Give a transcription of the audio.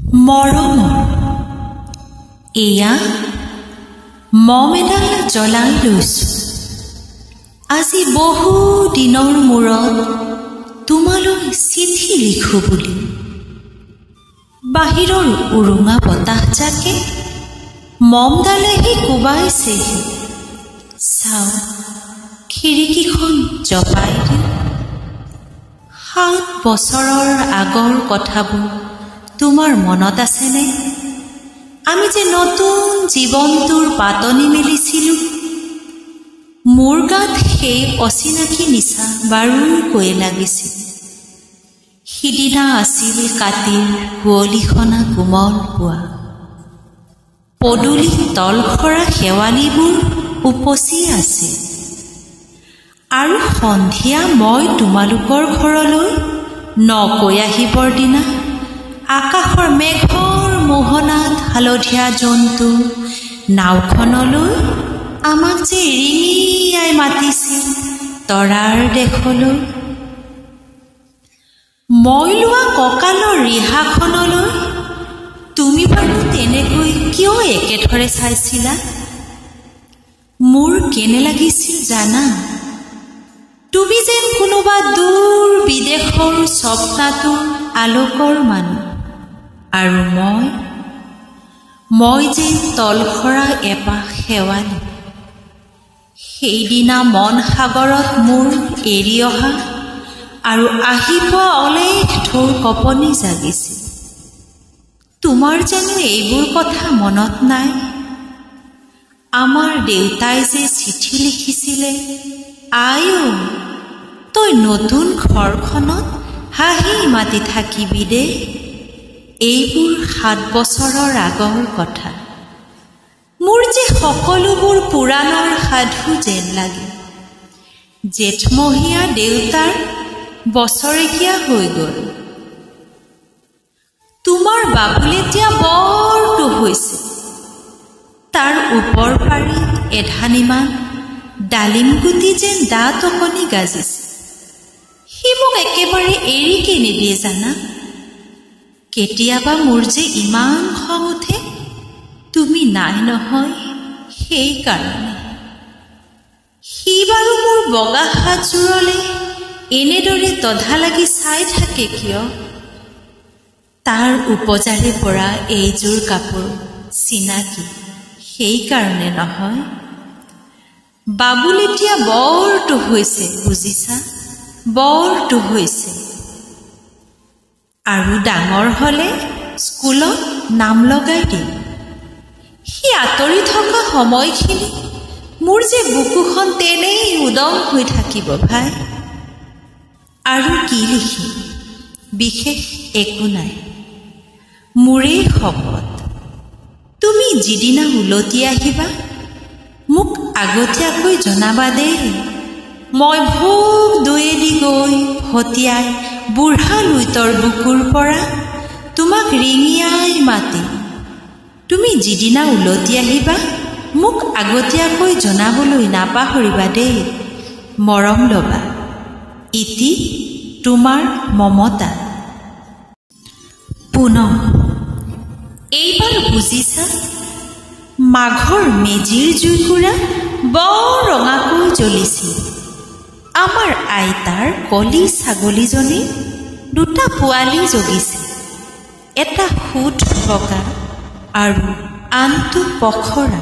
মৰমৰ এয়া মম এডাল জ্বলাই লৈছোঁ। আজি বহু দিনৰ মূৰত তোমালৈ চিঠি লিখোঁ বুলি। বাহিৰৰ উৰুঙা বতাহজাকে মমডালেহি কোবাইছেহি। চাওঁ খিৰিকীখন জপাই দি। 7 বছৰৰ আগৰ কথাবোৰ তোমাৰ মনত আছেনে? আমি যে নতুন জীৱনটোৰ পাতনি মেলিছিলোঁ। মোৰ গাত সেই অচিনাকি নিচা বাৰুকৈ লাগিছিল। সিদিনা আছিল কাতিৰ কুঁৱলীখনা কোমল পুৱা। পদূলি তলসৰা শেৱালিবোৰ উপচি আছে। আৰু সন্ধিয়া মই তোমালোকৰ ঘৰলৈ নকৈ আহিবৰ দিনা আকাশৰ মেঘৰ মোহনাত হালধীয়া জন্তু নাওখনলৈ আমাক যে ৰিঙিয়াই মাতিছিল তৰাৰ দেশলৈ। মই লোৱা কঁকালৰ ৰিহাখনলৈ তুমি বাৰু তেনেকৈ কিয় একেথৰে চাইছিলা? মোৰ কেনে লাগিছিল জানা? তুমি যেন কোনোবা দূৰ বিদেশৰ স্বপ্নাতুৰ আলোকৰ মানুহ, আৰু মই যেন তলসৰা এপাহ শেৱালি। সেইদিনা মন সাগৰত মোৰ এৰি অহা আৰু আহি পোৱা অলেখ ঢৌৰ কঁপনি জাগিছিল। তোমাৰ জানো এইবোৰ কথা মনত নাই? আমাৰ দেউতাই যে চিঠি লিখিছিলে, আইও তই নতুন ঘৰখনত হাঁহি মাতি থাকিবি দেই। এইবোৰ 7 বছৰৰ আগৰ কথা। মোৰ যে সকলোবোৰ পুৰাণৰ সাধু যেন লাগে। জেঠমহীয়া দেউতাৰ বছৰেকীয়া হৈ গ'ল। তোমাৰ বাবুল এতিয়া বৰটো হৈছে। তাৰ ওপৰ পাৰি এধানিমান ডালিম গুটি যেন দাঁত অকণি গাজিছে। সি মোক একেবাৰে এৰিকে নিদিয়ে জানা। কেতিয়াবা মোৰ যে ইমান খং উঠে, তুমি নাই নহয় সেইকাৰণে। সি বাৰু মোৰ বগা হাতযোৰলৈ এনেদৰে তধা লাগি চাই থাকে কিয়? তাৰ উপজাৰে পৰা এইযোৰ কাপোৰ চিনাকি সেইকাৰণে নহয়। বাবুল এতিয়া বৰটো হৈছে, বুজিছা? বৰটো হৈছে। আৰু ডাঙৰ হ'লে স্কুলত নাম লগাই দিম। সি আঁতৰি থকা সময়খিনি মোৰ যে বুকুখন তেনেই উদং হৈ থাকিব ভাই। আৰু কি লিখিম? বিশেষ একো নাই। মোৰেই শপত, তুমি যিদিনা উলটি আহিবা মোক আগতীয়াকৈ জনাবা দেই। মই ভোগ দৈয়েদি গৈ ভটিয়াই বুঢ়া লুইতৰ বুকুৰ পৰা তোমাক ৰিঙিয়াই মাতিম। তুমি যিদিনা উলটি আহিবা মোক আগতীয়াকৈ জনাবলৈ নাপাহৰিবা দেই। মৰম ল'বা। ইতি তোমাৰ মমতা। পুনম। এইবাৰ বুজিছা, মাঘৰ মেজিৰ জুইকুৰা বৰ ৰঙাকৈ জ্বলিছিল। আমাৰ আইতাৰ কলি ছাগলীজনী 2টা পোৱালি জগিছে। এটা সুত বগা আৰু আনটো পখৰা।